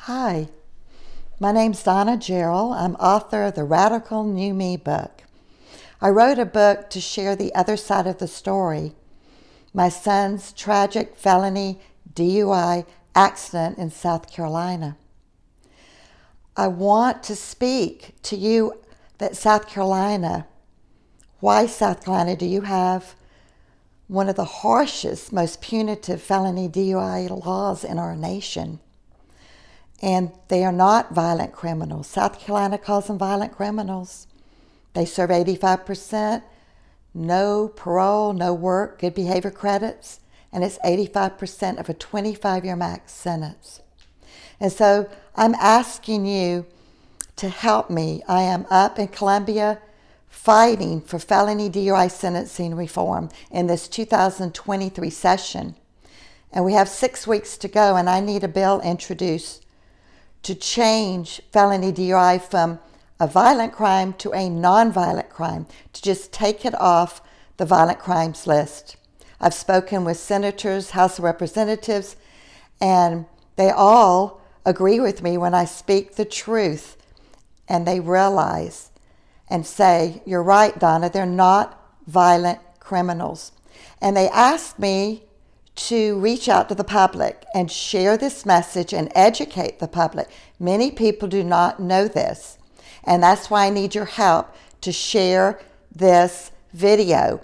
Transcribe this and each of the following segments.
Hi, my name's Donna Gerald. I'm author of the Radical New Me book. I wrote a book to share the other side of the story, my son's tragic felony DUI accident in South Carolina. I want to speak to you that South Carolina, why South Carolina do you have one of the harshest, most punitive felony DUI laws in our nation? And they are not violent criminals. South Carolina calls them violent criminals. They serve 85%, no parole, no work, good behavior credits, and it's 85% of a 25-year max sentence. And so I'm asking you to help me. I am up in Columbia fighting for felony DUI sentencing reform in this 2023 session. And we have 6 weeks to go, and I need a bill introduced to change felony DUI from a violent crime to a non-violent crime, to just take it off the violent crimes list. I've spoken with senators, House of Representatives, and they all agree with me when I speak the truth, and they realize and say, you're right, Donna, they're not violent criminals. And they asked me to reach out to the public and share this message and educate the public. Many people do not know this, and that's why I need your help to share this video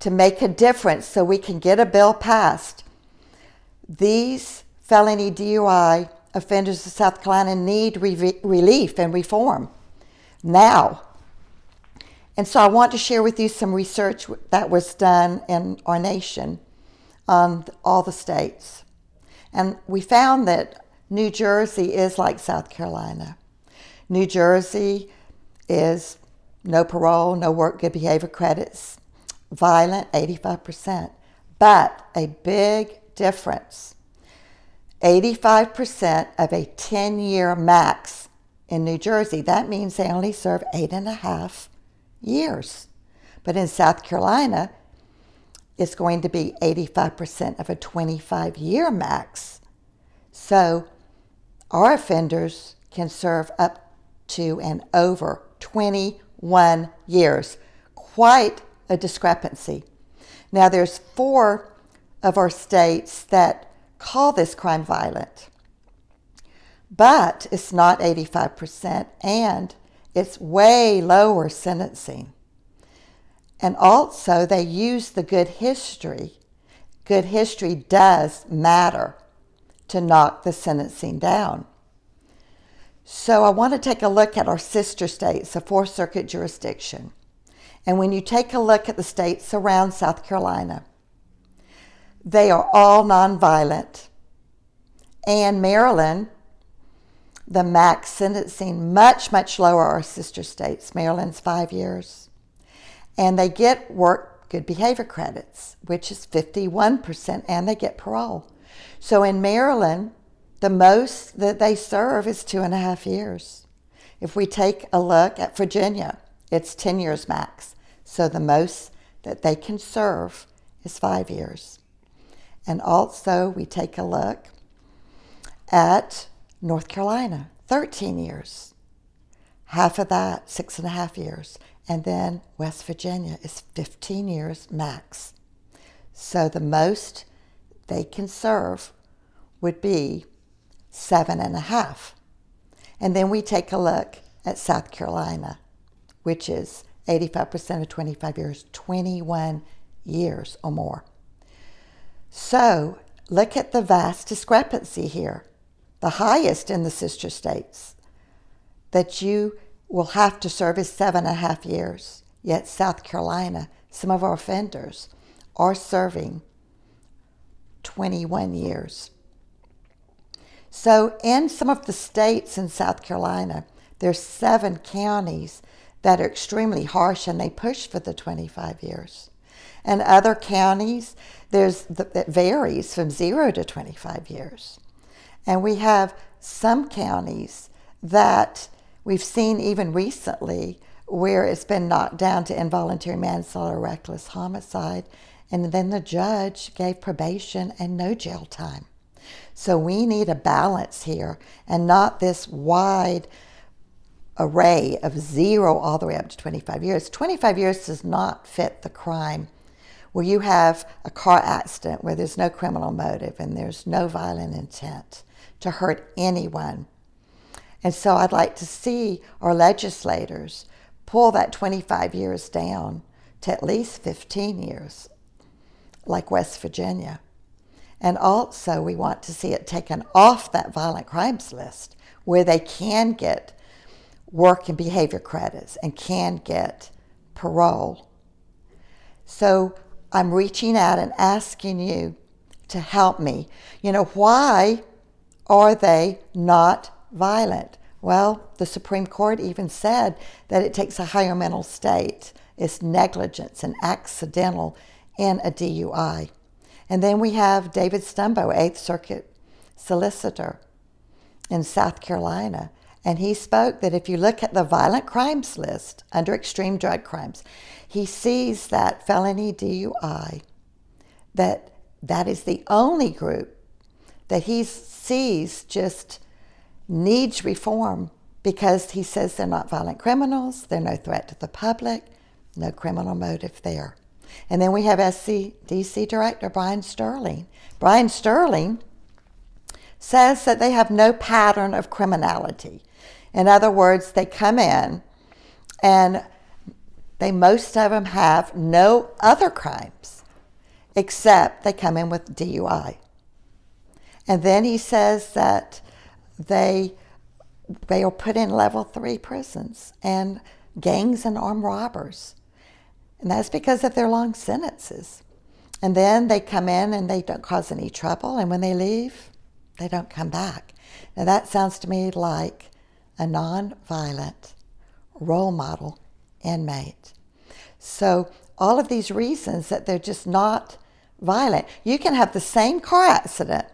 to make a difference so we can get a bill passed. These felony DUI offenders of South Carolina need relief and reform now. And so I want to share with you some research that was done in our nation on all the states. And we found that New Jersey is like South Carolina. New Jersey is no parole, no work, good behavior credits, violent, 85%. But a big difference, 85% of a 10-year max in New Jersey. That means they only serve 8.5 years. But in South Carolina, it's going to be 85% of a 25-year max. So our offenders can serve up to and over 21 years. Quite a discrepancy. Now there's 4 of our states that call this crime violent, but it's not 85%, and it's way lower sentencing. And also, they use the good history. Good history does matter to knock the sentencing down. So I want to take a look at our sister states, the Fourth Circuit jurisdiction. And when you take a look at the states around South Carolina, they are all nonviolent. And Maryland, the max sentencing, much, much lower our sister states. Maryland's 5 years. And they get work good behavior credits, which is 51%, and they get parole. So in Maryland, the most that they serve is 2.5 years. If we take a look at Virginia, it's 10 years max. So the most that they can serve is 5 years. And also we take a look at North Carolina, 13 years. Half of that, 6.5 years. And then West Virginia is 15 years max. So the most they can serve would be 7.5. And then we take a look at South Carolina, which is 85% of 25 years, 21 years or more. So look at the vast discrepancy here. The highest in the sister states that you will have to serve is 7.5 years. Yet South Carolina, some of our offenders are serving 21 years. So in some of the states in South Carolina, there's 7 counties that are extremely harsh, and they push for the 25 years. And other counties, that varies from 0 to 25 years. And we have some counties that we've seen even recently where it's been knocked down to involuntary manslaughter, reckless homicide, and then the judge gave probation and no jail time. So we need a balance here, and not this wide array of 0 all the way up to 25 years. 25 years does not fit the crime where you have a car accident where there's no criminal motive and there's no violent intent to hurt anyone. And so I'd like to see our legislators pull that 25 years down to at least 15 years, like West Virginia. And also we want to see it taken off that violent crimes list where they can get work and behavior credits and can get parole. So I'm reaching out and asking you to help me. Why are they not violent? Well, the Supreme Court even said that it takes a higher mental state. It's negligence and accidental in a DUI. And then we have David Stumbo, 8th Circuit solicitor in South Carolina. And he spoke that if you look at the violent crimes list under extreme drug crimes, he sees that felony DUI, that is the only group that he sees just needs reform, because he says they're not violent criminals, they're no threat to the public, no criminal motive there. And then we have SCDC Director Brian Sterling. Brian Sterling says that they have no pattern of criminality. In other words, they come in and most of them have no other crimes except they come in with DUI. And then he says that they are put in level 3 prisons and gangs and armed robbers. And that's because of their long sentences. And then they come in and they don't cause any trouble. And when they leave, they don't come back. Now that sounds to me like a non-violent role model inmate. So all of these reasons that they're just not violent. You can have the same car accident,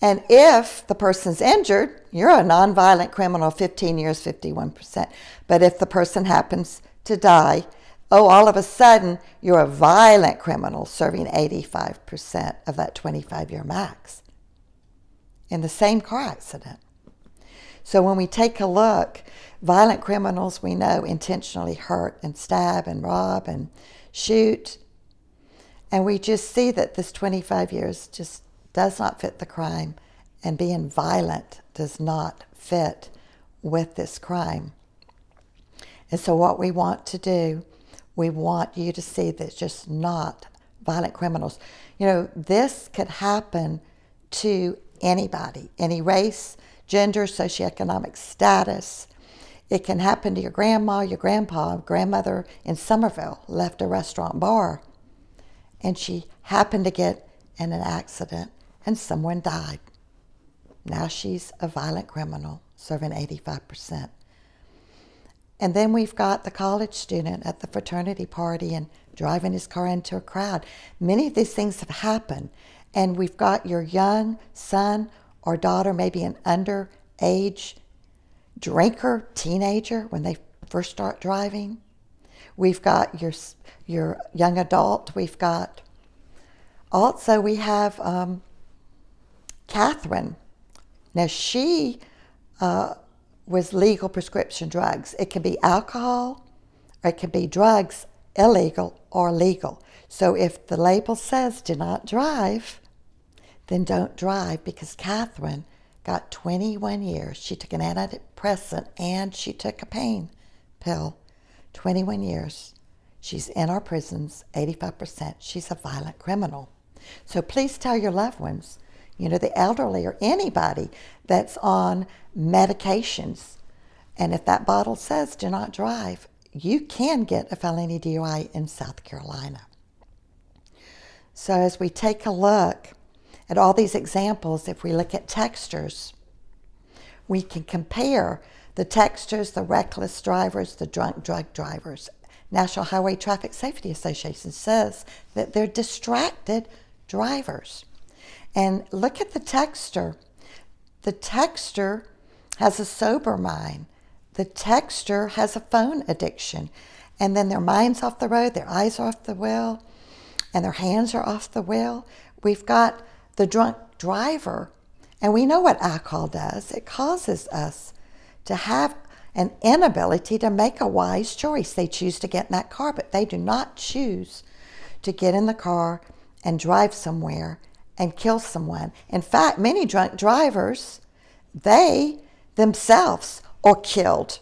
and if the person's injured, you're a non-violent criminal, 15 years, 51%. But if the person happens to die, all of a sudden, you're a violent criminal serving 85% of that 25-year max in the same car accident. So when we take a look, violent criminals we know intentionally hurt and stab and rob and shoot. And we just see that this 25 years just does not fit the crime, and being violent does not fit with this crime. And so what we want to do, we want you to see that it's just not violent criminals. This could happen to anybody, any race, gender, socioeconomic status. It can happen to your grandma, your grandpa. Grandmother in Somerville left a restaurant bar, and she happened to get in an accident, and someone died. Now she's a violent criminal, serving 85%. And then we've got the college student at the fraternity party and driving his car into a crowd. Many of these things have happened. And we've got your young son or daughter, maybe an underage drinker, teenager, when they first start driving. We've got your young adult. We have Catherine. Now she was legal prescription drugs. It can be alcohol, or it can be drugs, illegal or legal. So if the label says do not drive, then don't drive, because Catherine got 21 years. She took an antidepressant and she took a pain pill. 21 years. She's in our prisons, 85%. She's a violent criminal. So please tell your loved ones, the elderly or anybody that's on medications. And if that bottle says do not drive, you can get a felony DUI in South Carolina. So as we take a look at all these examples, if we look at texters, we can compare the texters, the reckless drivers, the drunk drug drivers. National Highway Traffic Safety Association says that they're distracted drivers. And look at the texter. The texter has a sober mind. The texter has a phone addiction. And then their mind's off the road, their eyes are off the wheel, and their hands are off the wheel. We've got the drunk driver, and we know what alcohol does. It causes us to have an inability to make a wise choice. They choose to get in that car, but they do not choose to get in the car and drive somewhere and kill someone. In fact, many drunk drivers, they themselves are killed.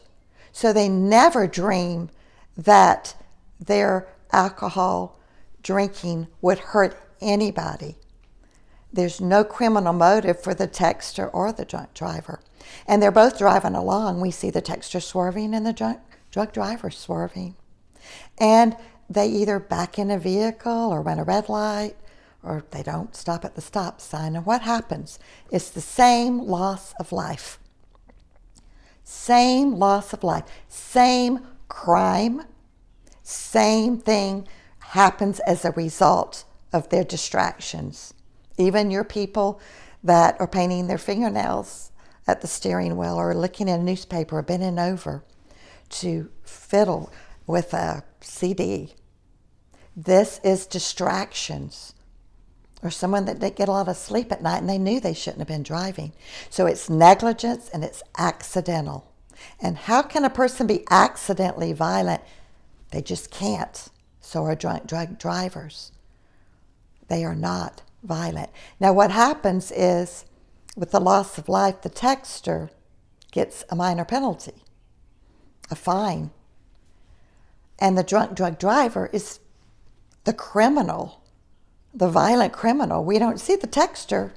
So they never dream that their alcohol drinking would hurt anybody. There's no criminal motive for the texter or the drunk driver. And they're both driving along. We see the texter swerving and the drunk driver swerving. And they either back in a vehicle or run a red light, or they don't stop at the stop sign. And what happens? It's the same loss of life. Same loss of life. Same crime. Same thing happens as a result of their distractions. Even your people that are painting their fingernails at the steering wheel or looking at a newspaper or bending over to fiddle with a CD. This is distractions. Or someone that didn't get a lot of sleep at night and they knew they shouldn't have been driving. So it's negligence and it's accidental. And how can a person be accidentally violent? They just can't. So are drunk drivers. They are not violent. Now what happens is, with the loss of life, the texter gets a minor penalty, a fine. And the drunk driver is the criminal, the violent criminal. We don't see the texter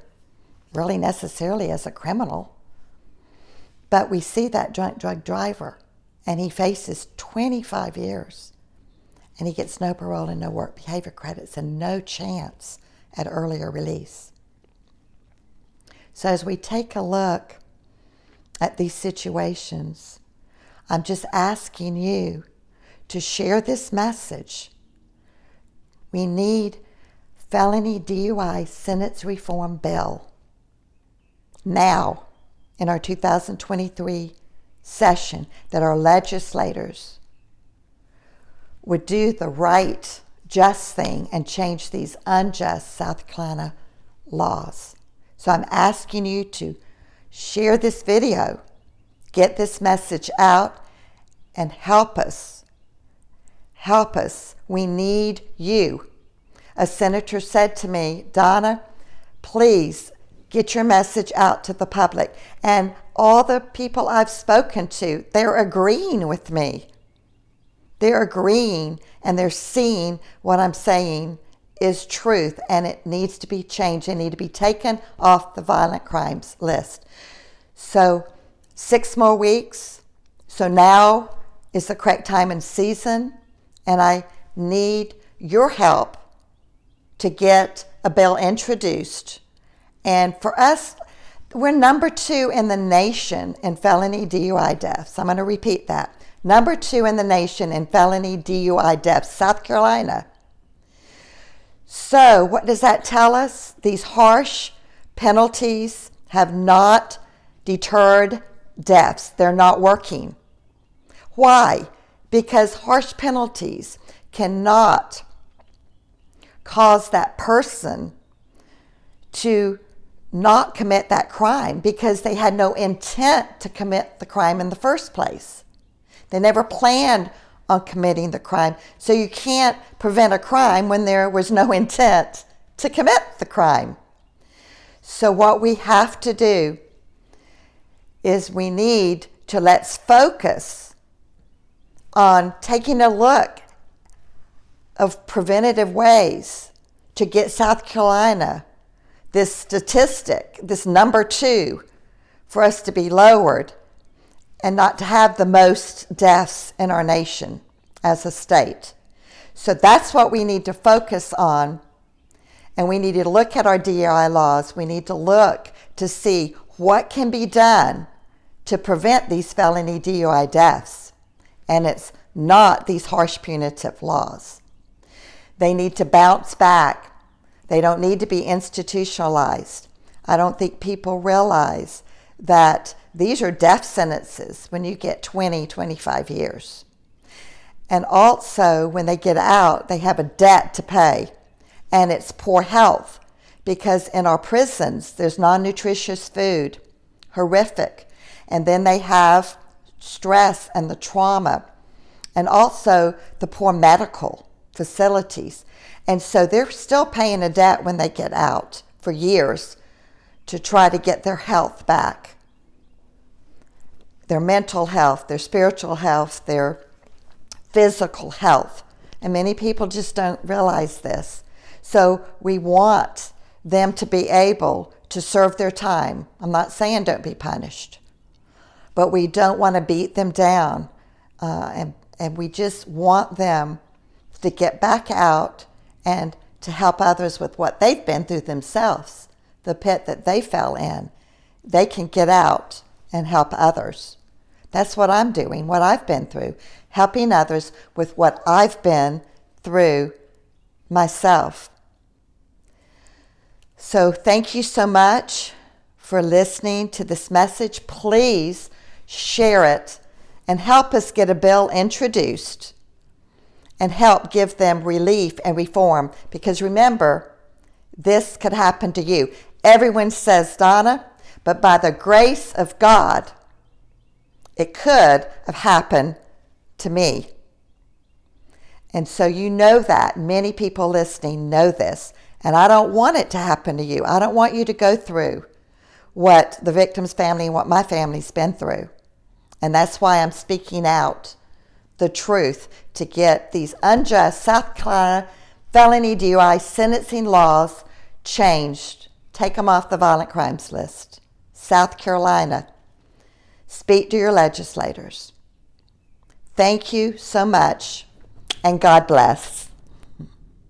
really necessarily as a criminal, but we see that drunk driver, and he faces 25 years, and he gets no parole and no work behavior credits and no chance at earlier release. So as we take a look at these situations, I'm just asking you to share this message. We need felony DUI sentence reform bill now in our 2023 session, that our legislators would do the right, just thing and change these unjust South Carolina laws. So I'm asking you to share this video, get this message out, and help us. Help us. We need you. A senator said to me, Donna, please get your message out to the public. And all the people I've spoken to, they're agreeing with me. They're agreeing and they're seeing what I'm saying is truth, and it needs to be changed. It needs to be taken off the violent crimes list. So 6 more weeks. So now is the correct time and season, and I need your help to get a bill introduced. And for us, we're number 2 in the nation in felony DUI deaths. I'm going to repeat that. Number 2 in the nation in felony DUI deaths, South Carolina. So what does that tell us? These harsh penalties have not deterred deaths. They're not working. Why? Because harsh penalties cannot cause that person to not commit that crime because they had no intent to commit the crime in the first place. They never planned on committing the crime. So you can't prevent a crime when there was no intent to commit the crime. So what we have to do is we need to let's focus on taking a look of preventative ways to get South Carolina, this statistic, this number 2, for us to be lowered and not to have the most deaths in our nation as a state. So that's what we need to focus on. And we need to look at our DUI laws. We need to look to see what can be done to prevent these felony DUI deaths. And it's not these harsh punitive laws. They need to bounce back. They don't need to be institutionalized. I don't think people realize that these are death sentences when you get 20, 25 years. And also, when they get out, they have a debt to pay. And it's poor health because in our prisons, there's non-nutritious food, horrific. And then they have stress and the trauma, and also the poor medical facilities. And so they're still paying a debt when they get out for years to try to get their health back, their mental health, their spiritual health, their physical health. And many people just don't realize this. So we want them to be able to serve their time. I'm not saying don't be punished, but we don't want to beat them down. And we just want them to get back out and to help others with what they've been through themselves, the pit that they fell in. They can get out and help others. That's what I'm doing, what I've been through, helping others with what I've been through myself. So thank you so much for listening to this message. Please share it and help us get a bill introduced and help give them relief and reform. Because remember, this could happen to you. Everyone says, Donna, but by the grace of God, it could have happened to me. And so you know that. Many people listening know this. And I don't want it to happen to you. I don't want you to go through what the victim's family and what my family's been through. And that's why I'm speaking out the truth to get these unjust South Carolina felony DUI sentencing laws changed. Take them off the violent crimes list. South Carolina. Speak to your legislators. Thank you so much, and God bless.